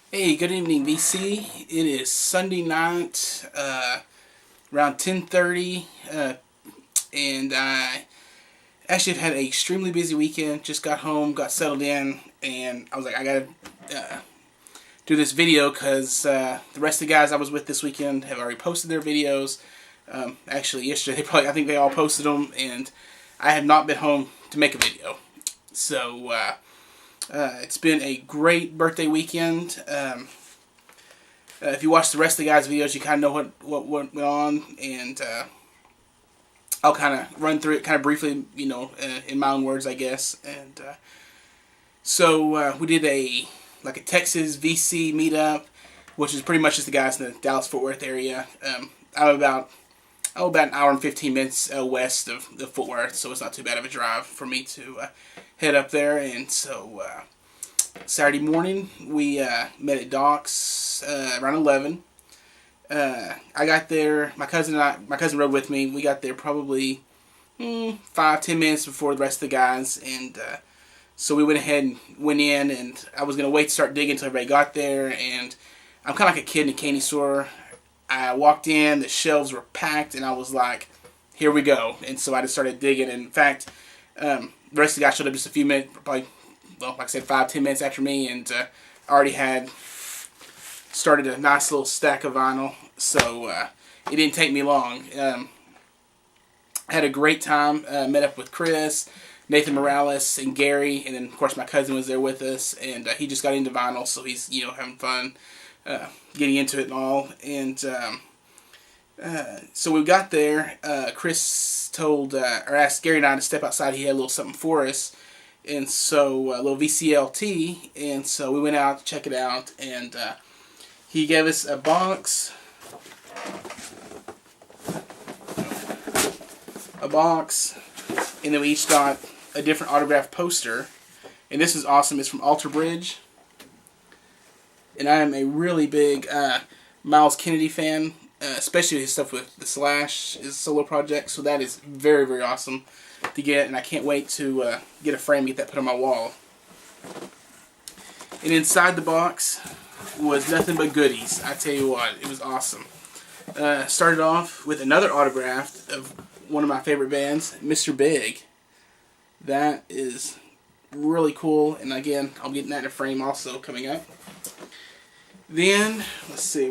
Hey, good evening, VC. It is Sunday night, around 10:30, and I actually have had an extremely busy weekend. Just got home, got settled in, and I was like, I gotta do this video because the rest of the guys I was with this weekend have already posted their videos. Actually, yesterday, I think they all posted them, and I have not been home to make a video. So it's been a great birthday weekend. If you watch the rest of the guys' videos, you kind of know what went on, and I'll kind of run through it kind of briefly, in my own words, I guess. And so we did a Texas VC meetup, which is pretty much just the guys in the Dallas-Fort Worth area. I'm about an hour and 15 minutes west of the Fort Worth, so it's not too bad of a drive for me to head up there. And so Saturday morning, we met at Doc's around 11. I got there. My cousin rode with me. We got there probably 5-10 minutes before the rest of the guys, and so we went ahead and went in. And I was gonna wait to start digging until everybody got there. And I'm kind of like a kid in a candy store. I walked in, the shelves were packed, and I was like, "Here we go!" And so I just started digging. And in fact, the rest of the guys showed up just a few minutes, probably, well, like I said, 5-10 minutes after me, and already had started a nice little stack of vinyl. So it didn't take me long. Had a great time. Met up with Chris, Nathan Morales, and Gary, and then of course my cousin was there with us, and he just got into vinyl, so he's having fun getting into it and all. And so we got there. Chris told or asked Gary and I to step outside. He had a little something for us. And so a little VCLT, and so we went out to check it out, and he gave us a box, and then we each got a different autographed poster. And this is awesome. It's from Alter Bridge, and I am a really big Miles Kennedy fan, especially his stuff with the Slash, his solo project. So that is very, very awesome to get, and I can't wait to get a frame and get that put on my wall. And inside the box was nothing but goodies. I tell you what, it was awesome. Started off with another autograph of one of my favorite bands, Mr. Big. That is really cool, and again, I'll get that in a frame also coming up. Then, let's see,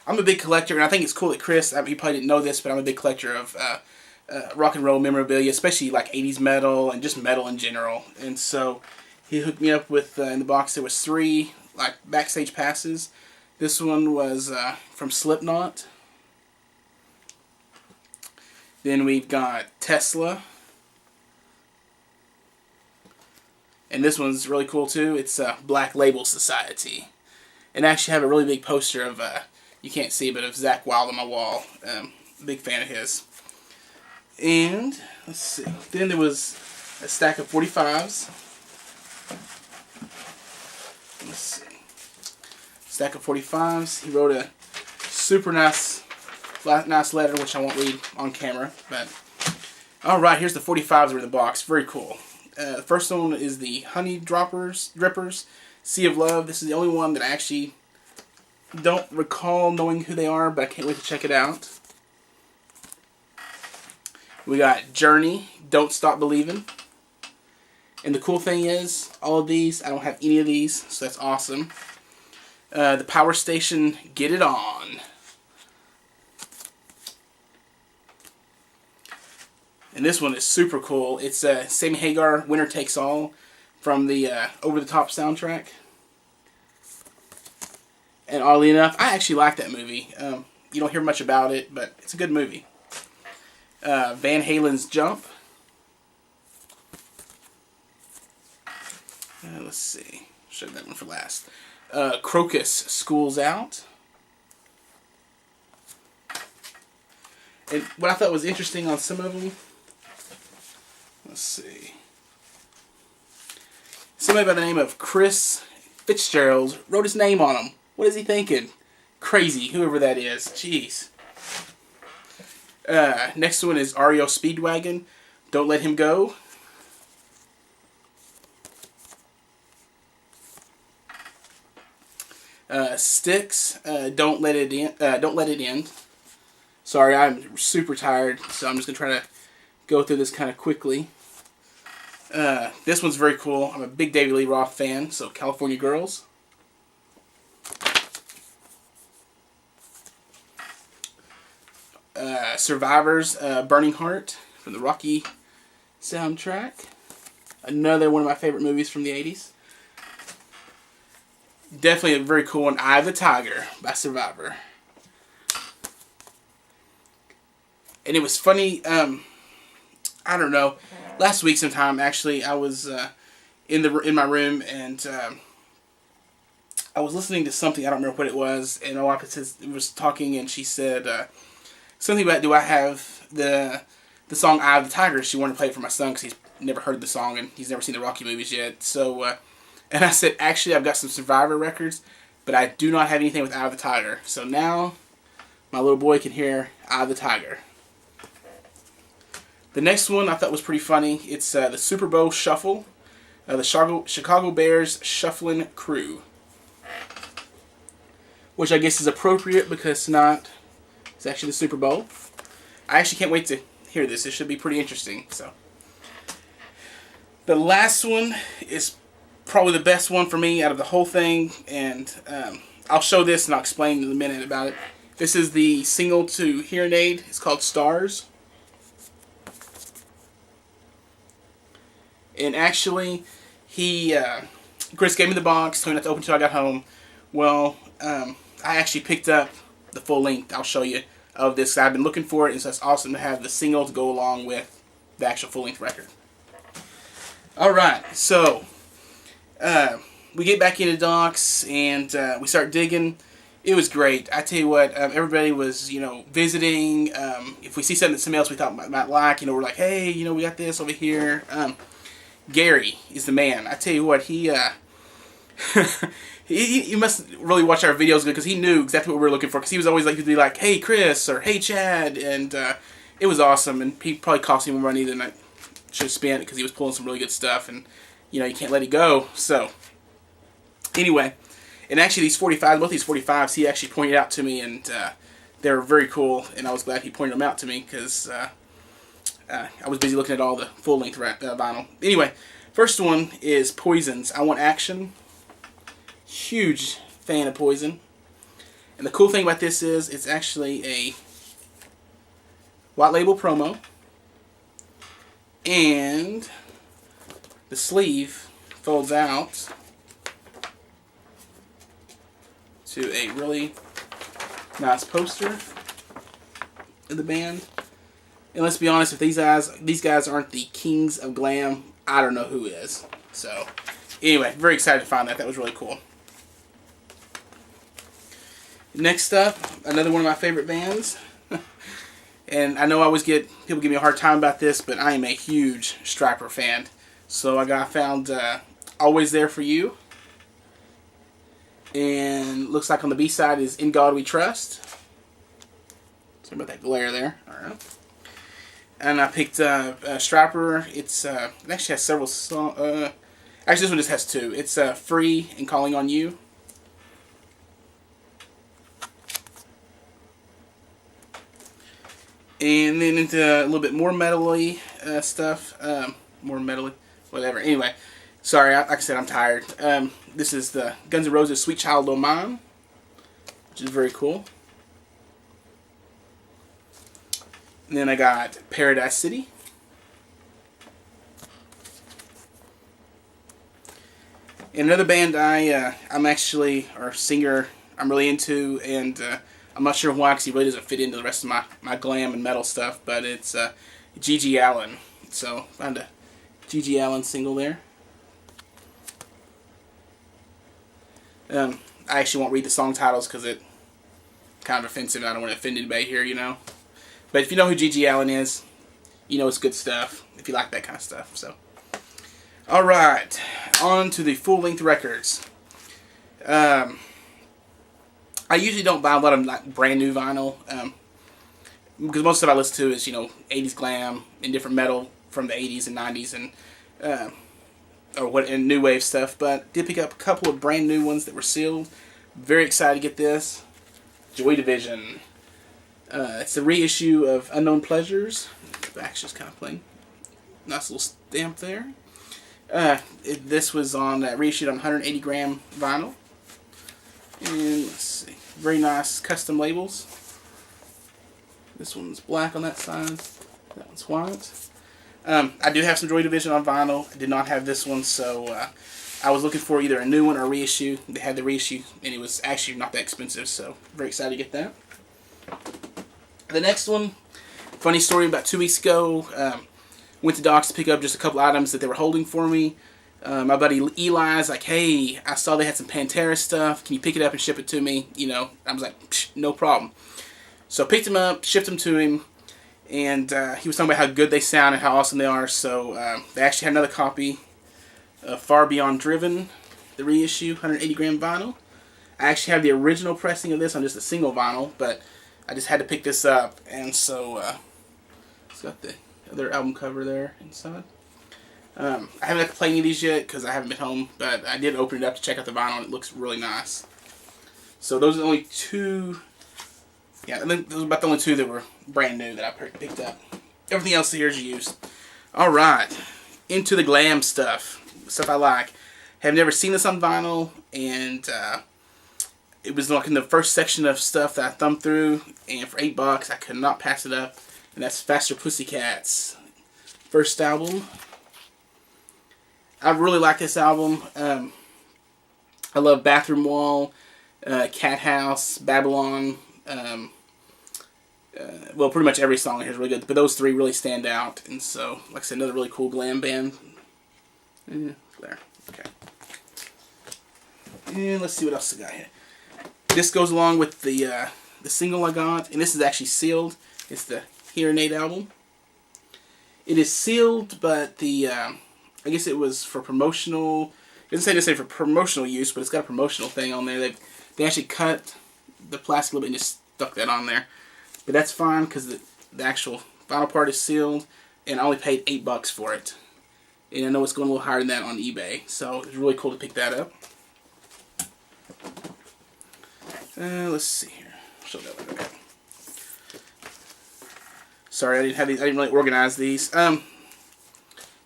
I'm a big collector, and I think it's cool that Chris, you probably didn't know this, but I'm a big collector of rock and roll memorabilia, especially like 80s metal and just metal in general. And so he hooked me up with, in the box there was 3 like backstage passes. This one was from Slipknot. Then we've got Tesla. And this one's really cool too. It's Black Label Society. And I actually have a really big poster of, you can't see, but of Zakk Wylde on my wall. Big fan of his. And, let's see, then there was a stack of 45s. Let's see. Stack of 45s. He wrote a super nice letter, which I won't read on camera. But, alright, here's the 45s that are in the box. Very cool. The first one is the Honey Drippers, Sea of Love. This is the only one that I actually don't recall knowing who they are, but I can't wait to check it out. We got Journey, Don't Stop Believing. And the cool thing is, all of these, I don't have any of these, so that's awesome. The Power Station, Get It On. And this one is super cool. It's Sammy Hagar, Winner Takes All, from the Over the Top soundtrack. And oddly enough, I actually like that movie. You don't hear much about it, but it's a good movie. Van Halen's Jump. Let's see. Show that one for last. Crocus, School's Out. And what I thought was interesting on some of them, let's see. Somebody by the name of Chris Fitzgerald wrote his name on them. What is he thinking? Crazy, whoever that is. Jeez. Next one is REO Speedwagon, Don't Let Him Go. Styx, Don't Let It In. Don't Let It End. Sorry, I'm super tired, so I'm just gonna try to go through this kind of quickly. This one's very cool. I'm a big David Lee Roth fan, so California Girls. Survivors, Burning Heart from the Rocky soundtrack. Another one of my favorite movies from the 80s. Definitely a very cool one, Eye of the Tiger by Survivor. And it was funny, I don't know, last week sometime, actually, I was in my room, and I was listening to something, I don't remember what it was, and my wife was talking, and she said something about, do I have the song Eye of the Tiger? She wanted to play it for my son, because he's never heard the song, and he's never seen the Rocky movies yet. So, and I said, actually, I've got some Survivor records, but I do not have anything with Eye of the Tiger. So now, my little boy can hear Eye of the Tiger. The next one I thought was pretty funny. It's the Super Bowl Shuffle, the Chicago Bears Shuffling Crew, which I guess is appropriate because it's actually the Super Bowl. I actually can't wait to hear this. It should be pretty interesting. So, the last one is probably the best one for me out of the whole thing, and I'll show this and I'll explain in a minute about it. This is the single to Hearing Aid. It's called Stars. And actually, Chris gave me the box, told me not to open until I got home. Well, I actually picked up the full length, I'll show you, of this. I've been looking for it, and so it's awesome to have the single to go along with the actual full length record. Alright, so we get back into Docs, and we start digging. It was great. I tell you what, everybody was, visiting. If we see something else we thought might like, we're like, hey, we got this over here. Gary is the man. I tell you what, he must really watch our videos because he knew exactly what we were looking for. Because he was always he'd be like, hey Chris, or hey Chad, and it was awesome. And he probably cost me more money than I should have spent because he was pulling some really good stuff, and you can't let it go. So anyway, and actually both these 45s, he actually pointed out to me, and they were very cool. And I was glad he pointed them out to me because I was busy looking at all the full-length vinyl. Anyway, first one is Poison's I Want Action. Huge fan of Poison. And the cool thing about this is it's actually a white label promo. And the sleeve folds out to a really nice poster of the band. And let's be honest, if these guys aren't the kings of glam, I don't know who is. So, anyway, very excited to find that. That was really cool. Next up, another one of my favorite bands. And I know I always people give me a hard time about this, but I am a huge Stryper fan. So I found Always There For You. And looks like on the B-side is In God We Trust. Sorry about that glare there. Alright. And I picked Stryper. It actually has several songs. Actually, this one just has two. It's Free and Calling On You. And then into a little bit more metal-y stuff. More metal-y. Whatever. Anyway. Sorry, like I said, I'm tired. This is the Guns N' Roses Sweet Child O' Mine, which is very cool. And then I got Paradise City. And another band or singer I'm really into, and I'm not sure why because he really doesn't fit into the rest of my glam and metal stuff, but it's G.G. Allin. So, found a G.G. Allin single there. I actually won't read the song titles because it's kind of offensive. I don't want to offend anybody here, But if you know who G.G. Allin is, it's good stuff, if you like that kind of stuff. So, alright, on to the full-length records. I usually don't buy a lot of brand new vinyl, because most of what I listen to is, 80s glam and different metal from the 80s and 90s and new wave stuff. But did pick up a couple of brand new ones that were sealed Very excited to get this. Joy Division. It's a reissue of Unknown Pleasures. The back's just kind of plain. Nice little stamp there. This was on reissued on 180 gram vinyl. And let's see. Very nice custom labels. This one's black on that side. That one's white. I do have some Joy Division on vinyl. I did not have this one, so I was looking for either a new one or a reissue. They had the reissue, and it was actually not that expensive, so very excited to get that. The next one, funny story, about 2 weeks ago, went to Doc's to pick up just a couple items that they were holding for me. My buddy Eli's like, hey, I saw they had some Pantera stuff. Can you pick it up and ship it to me? You know, I was like, no problem. So I picked him up, shipped them to him, and he was talking about how good they sound and how awesome they are. So they actually had another copy of Far Beyond Driven, the reissue, 180 gram vinyl. I actually have the original pressing of this on just a single vinyl, but I just had to pick this up, and so it's got the other album cover there inside. I haven't had to play any of these yet because I haven't been home, but I did open it up to check out the vinyl, and it looks really nice. So those are the only two. Yeah, I think those are about the only two that were brand new that I picked up. Everything else here is used. Alright, into the glam stuff. Stuff I like. Have never seen this on vinyl, and it was like in the first section of stuff that I thumbed through, and for $8 I could not pass it up, and that's Faster Pussycats' first album. I really like this album. I love Bathroom Wall, Cat House, Babylon. Well, pretty much every song here is really good, but those three really stand out. And so, like I said, another really cool glam band. There. Okay. And let's see what else I got here. This goes along with the single I got, and this is actually sealed. It's the Hear Nate album. It is sealed, but the I guess it was for promotional. It doesn't say necessarily for promotional use, but it's got a promotional thing on there. They actually cut the plastic a little bit and just stuck that on there. But that's fine because the actual vinyl part is sealed, and I only paid $8 for it. And I know it's going a little higher than that on eBay, so it's really cool to pick that up. Let's see here. Show that one again. Sorry, I didn't have these. I didn't really organize these.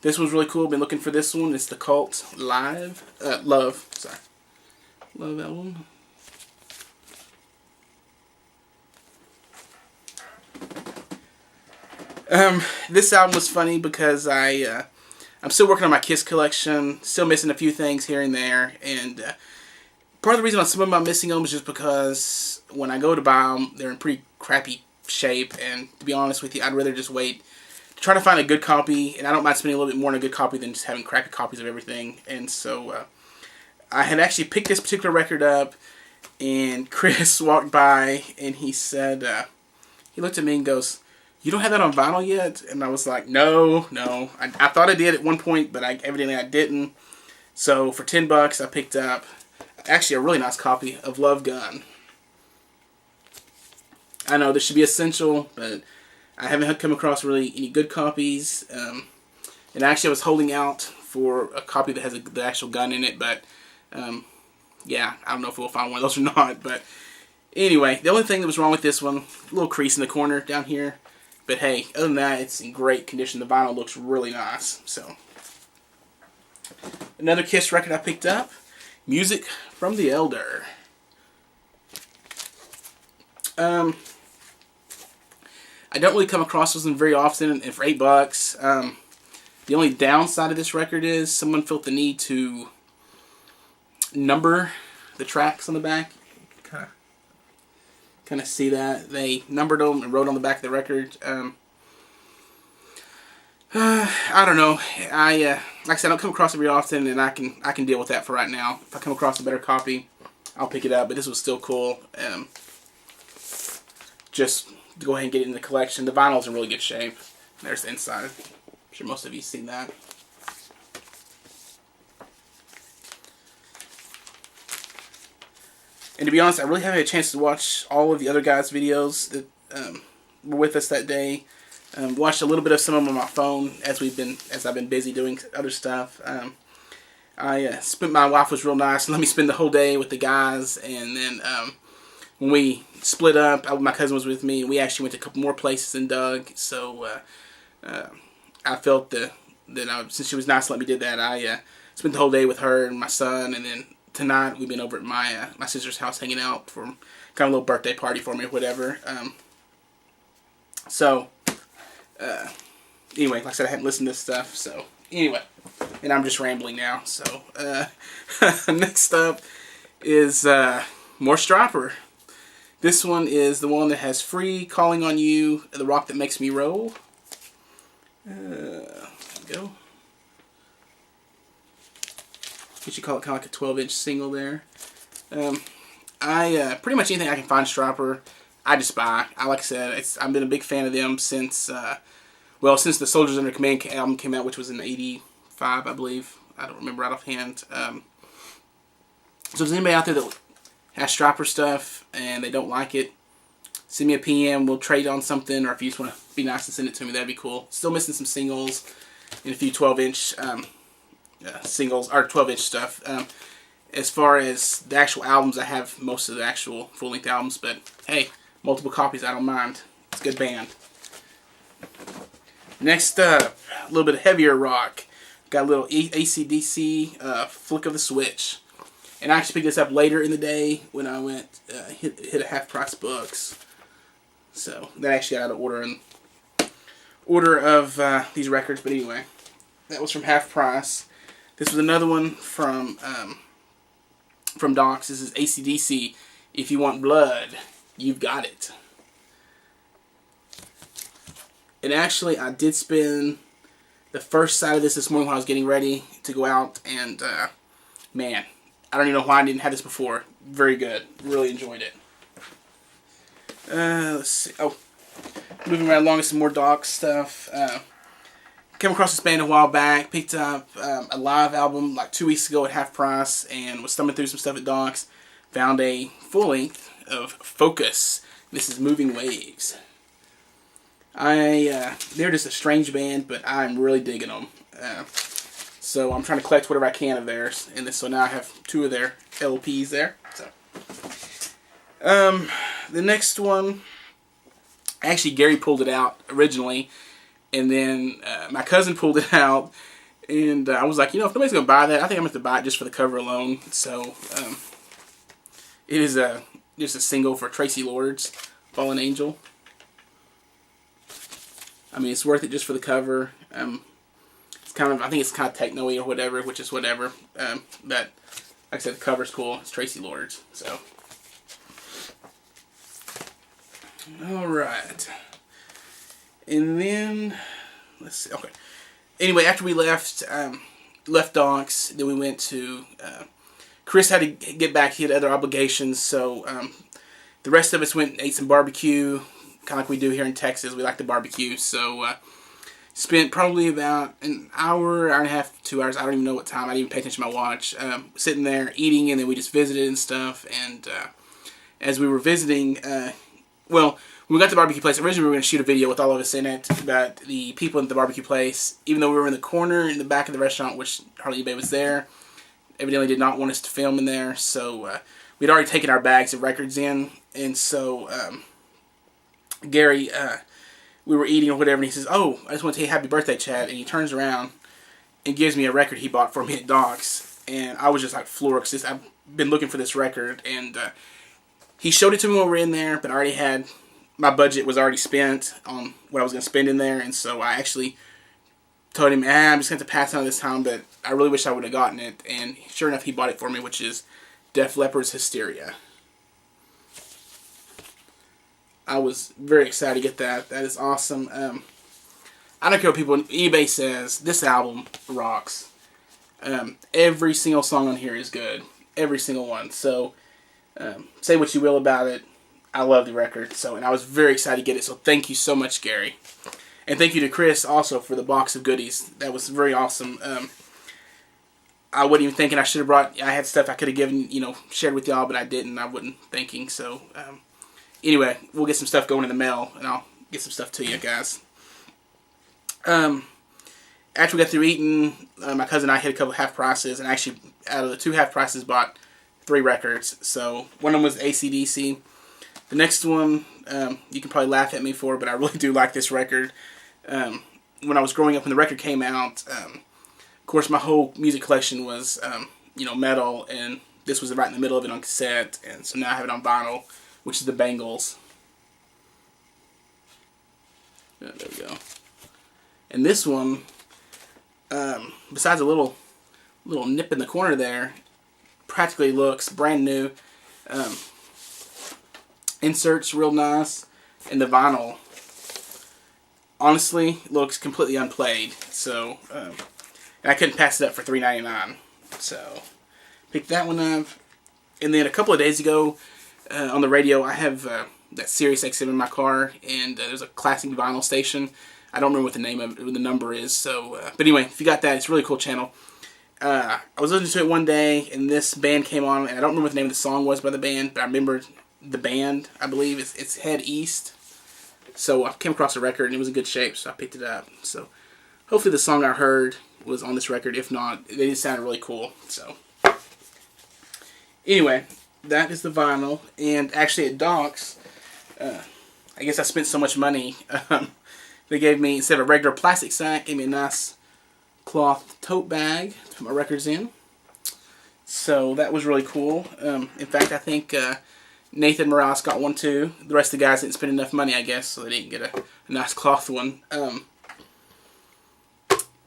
This one's really cool. Been looking for this one. It's the Cult Love album. This album was funny because I'm still working on my Kiss collection, still missing a few things here and there, and part of the reason on some of them I'm missing them is just because when I go to buy them, they're in pretty crappy shape, and to be honest with you, I'd rather just wait to try to find a good copy, and I don't mind spending a little bit more on a good copy than just having crappy copies of everything. And so I had actually picked this particular record up, and Chris walked by, and he said, he looked at me and goes, "You don't have that on vinyl yet?" And I was like, no. I thought I did at one point, but evidently I didn't. So for $10, I picked up actually a really nice copy of Love Gun. I know this should be essential, but I haven't come across really any good copies. And actually I was holding out for a copy that has the actual gun in it, but yeah, I don't know if we'll find one of those or not. But anyway, the only thing that was wrong with this one, a little crease in the corner down here. But hey, other than that, it's in great condition. The vinyl looks really nice. So, another Kiss record I picked up, Music from the Elder. I don't really come across this one very often, and for $8, the only downside of this record is someone felt the need to number the tracks on the back. Kind of see that they numbered them and wrote on the back of the record. I don't know. Like I said, I don't come across it very often, and I can deal with that for right now. If I come across a better copy, I'll pick it up. But this was still cool. Just to go ahead and get it in the collection. The vinyl's in really good shape. There's the inside. I'm sure most of you have seen that. And to be honest, I really haven't had a chance to watch all of the other guys' videos that were with us that day. Watched a little bit of some of them on my phone as I've been busy doing other stuff. My wife was real nice and let me spend the whole day with the guys. And then when we split up, my cousin was with me, and we actually went to a couple more places than Doug. So I felt since she was nice to let me do that, I spent the whole day with her and my son. And then tonight we've been over at my sister's house hanging out for kind of a little birthday party for me or whatever. Anyway, like I said, I hadn't listened to this stuff, so anyway, and I'm just rambling now. So next up is more Stryper. This one is the one that has Free, Calling on You, The Rock That Makes Me Roll. There we go. I guess you call it kind of like a 12-inch single there. Pretty much anything I can find Stryper, I just buy. Like I said, I've been a big fan of them since since the Soldiers Under Command album came out, which was in '85, I believe. I don't remember right offhand. So if there's anybody out there that has Stryper stuff and they don't like it, send me a PM. We'll trade on something, or if you just want to be nice and send it to me, that'd be cool. Still missing some singles and a few 12-inch singles, or 12-inch stuff. As far as the actual albums, I have most of the actual full-length albums, but hey, multiple copies, I don't mind. It's a good band. Next up, a little bit of heavier rock. Got a little AC/DC Flick of the Switch. And I actually picked this up later in the day when I went hit a Half Price Books. So that actually got out of order of these records. But anyway, that was from Half Price. This was another one from Docs. This is AC/DC. If You Want Blood, You've Got It. And actually, I did spend the first side of this morning when I was getting ready to go out. And, man, I don't even know why I didn't have this before. Very good. Really enjoyed it. Let's see. Oh, moving right along with some more Doc stuff. Came across this band a while back. Picked up a live album like 2 weeks ago at Half Price. And was thumbing through some stuff at Docs. Found a full length of Focus. This is Moving Waves. They're just a strange band, but I'm really digging them. So I'm trying to collect whatever I can of theirs, and so now I have 2 of their LPs there. So, the next one, actually Gary pulled it out originally, and then my cousin pulled it out, and I was like, if nobody's gonna buy that, I think I'm gonna have to buy it just for the cover alone. So, it is just a single for Tracy Lords, Fallen Angel. I mean, it's worth it just for the cover. It's I think it's kind of techno-y or whatever, which is whatever. But, like I said, the cover's cool. It's Tracy Lords, so. Alright. And then, let's see, okay. Anyway, after we left Docs, then we went to, Chris had to get back. He had other obligations, so, the rest of us went and ate some barbecue. Kind of like we do here in Texas. We like to barbecue. So, spent probably about an hour and a half, 2 hours. I don't even know what time. I didn't even pay attention to my watch. Sitting there eating, and then we just visited and stuff. And as we were visiting, when we got to the barbecue place, originally we were going to shoot a video with all of us in it. But the people at the barbecue place, even though we were in the corner in the back of the restaurant, which hardly anybody was there, evidently did not want us to film in there. So, we'd already taken our bags of records in. And so, Gary, we were eating or whatever, and he says, "Oh, I just want to tell you happy birthday, Chad." And he turns around and gives me a record he bought for me at Docs. And I was just like floored, because I've been looking for this record. And he showed it to me when we were in there, but I already had, my budget was already spent on what I was going to spend in there. And so I actually told him, I'm just going to have to pass on this time, but I really wish I would have gotten it. And sure enough, he bought it for me, which is Def Leppard's Hysteria. I was very excited to get that. That is awesome. I don't care what people on eBay says. This album rocks. Every single song on here is good. Every single one. So, say what you will about it. I love the record. So, and I was very excited to get it. So, thank you so much, Gary. And thank you to Chris also for the box of goodies. That was very awesome. I wasn't even thinking I should have brought. I had stuff I could have given, shared with y'all, but I didn't. I wasn't thinking. So, anyway, we'll get some stuff going in the mail, and I'll get some stuff to you guys. after we got through eating, my cousin and I hit a couple half prices, and actually out of the 2 half prices bought 3 records. So one of them was AC/DC. The next one, you can probably laugh at me for, but I really do like this record. When I was growing up, when the record came out, of course my whole music collection was, metal, and this was right in the middle of it on cassette, and so now I have it on vinyl, which is the Bangles. There we go. And this one, besides a little nip in the corner there, practically looks brand new. Inserts real nice, and the vinyl honestly looks completely unplayed. So I couldn't pass it up for $3.99. So picked that one up. And then a couple of days ago on the radio, I have that Sirius XM in my car, and there's a classic vinyl station. I don't remember what the name of the number is. So, but anyway, if you got that, it's a really cool channel. I was listening to it one day, and this band came on, and I don't remember what the name of the song was by the band, but I remember the band, I believe. It's Head East. So I came across a record, and it was in good shape, so I picked it up. So hopefully the song I heard was on this record. If not, they just sounded really cool. So anyway, that is the vinyl. And actually at Doc's, I guess I spent so much money. They gave me, instead of a regular plastic sack, gave me a nice cloth tote bag to put my records in. So that was really cool. In fact, I think Nathan Morales got one too. The rest of the guys didn't spend enough money, I guess, so they didn't get a nice cloth one.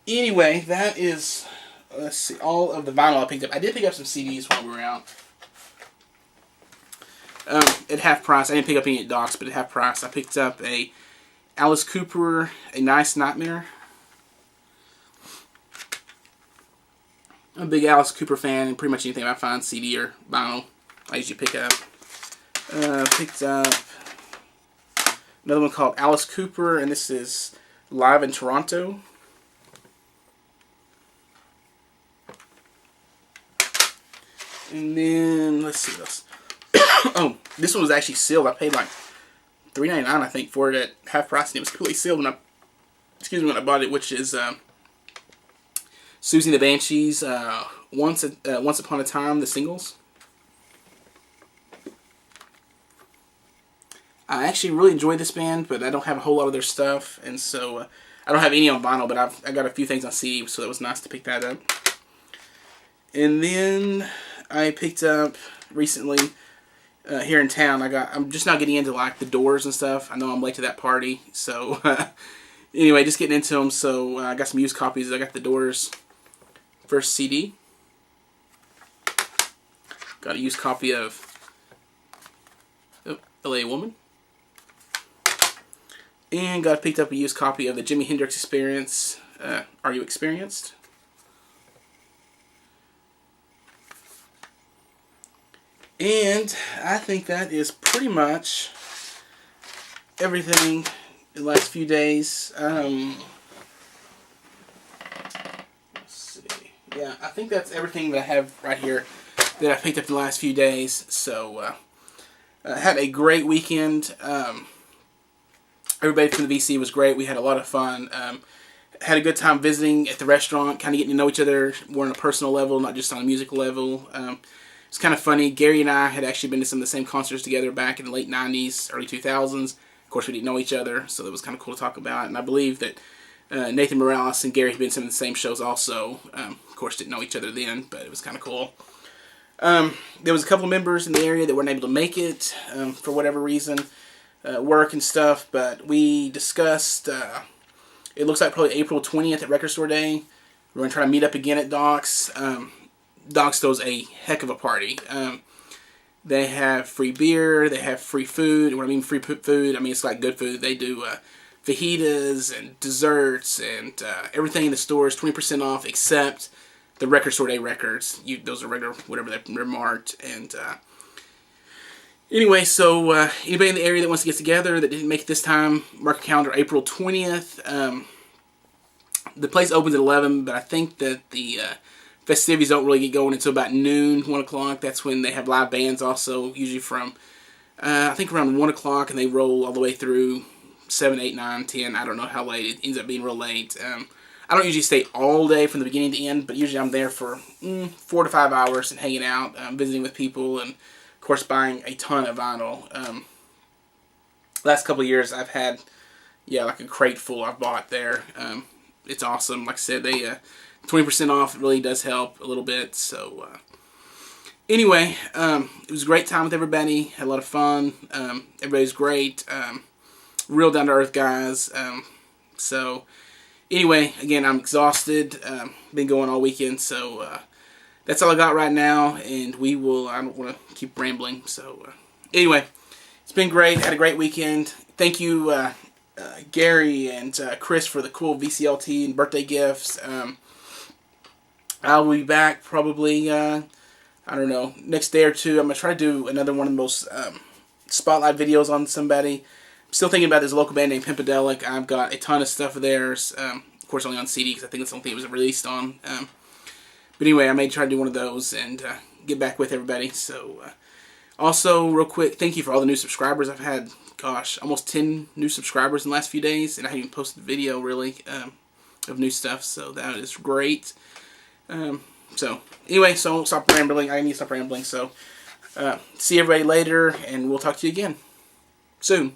Anyway, that is, let's see, all of the vinyl I picked up. I did pick up some CDs while we were out. At half price. I didn't pick up any at Doc's, but at half price. I picked up a Alice Cooper, A Nice Nightmare. I'm a big Alice Cooper fan, and pretty much anything I find CD or vinyl, I usually pick up. Picked up another one called Alice Cooper, and this is Live in Toronto. And then, let's see what else. Oh, this one was actually sealed. I paid like $3.99, I think, for it at half price, and it was completely sealed when I bought it, which is Susie and the Banshees, Once Upon a Time, the singles. I actually really enjoy this band, but I don't have a whole lot of their stuff, and so I don't have any on vinyl, but I got a few things on CD, so that was nice to pick that up. And then I picked up recently here in town. I'm just now getting into like the Doors and stuff. I know I'm late to that party, so anyway, just getting into them. So I got some used copies. I got the Doors first CD. Got a used copy of L.A. Woman. And picked up a used copy of the Jimi Hendrix Experience, Are You Experienced? And I think that is pretty much everything in the last few days. Let's see. Yeah, I think that's everything that I have right here that I picked up in the last few days. So, I had a great weekend. Everybody from the VC was great. We had a lot of fun. Had a good time visiting at the restaurant, kind of getting to know each other more on a personal level, not just on a musical level. It's kind of funny. Gary and I had actually been to some of the same concerts together back in the late 90s, early 2000s. Of course, we didn't know each other, so that was kind of cool to talk about. And I believe that Nathan Morales and Gary had been to some of the same shows also. Of course, didn't know each other then, but it was kind of cool. There was a couple members in the area that weren't able to make it for whatever reason, work and stuff, but we discussed, it looks like probably April 20th at Record Store Day. We're going to try to meet up again at Doc's. Doc's throws a heck of a party. They have free beer, they have free food, and when I mean free food, I mean it's like good food. They do fajitas and desserts and everything in the store is 20% off except the Record Store Day records. Those are regular, whatever they're marked. And anyway, so anybody in the area that wants to get together that didn't make it this time, mark a calendar April 20th. The place opens at 11, but I think that the festivities don't really get going until about noon, 1 o'clock. That's when they have live bands also, usually from, I think around 1 o'clock, and they roll all the way through 7, 8, 9, 10. I don't know how late. It ends up being real late. I don't usually stay all day from the beginning to the end, but usually I'm there for 4 to 5 hours and hanging out, visiting with people, and of course buying a ton of vinyl. Last couple of years I've had, yeah, like a crate full I've bought there. It's awesome. Like I said, they 20% off. It really does help a little bit. So anyway, it was a great time with everybody. Had a lot of fun. Everybody's great. Real down to earth guys. So anyway, again, I'm exhausted. Been going all weekend, so that's all I got right now. And I don't want to keep rambling. So anyway, it's been great. Had a great weekend. Thank you, Gary and Chris, for the cool VCLT and birthday gifts. I'll be back probably, I don't know, next day or two. I'm going to try to do another one of those spotlight videos on somebody. Still thinking about this local band named Pimpedelic. I've got a ton of stuff of theirs. Of course, only on CD because I think it's the only thing it was released on. But anyway, I may try to do one of those and get back with everybody. So, also, real quick, thank you for all the new subscribers. I've had, gosh, almost 10 new subscribers in the last few days, and I haven't even posted a video, really, of new stuff. So that is great. So, anyway, so I won't stop rambling. I need to stop rambling. So, see everybody later, and we'll talk to you again soon.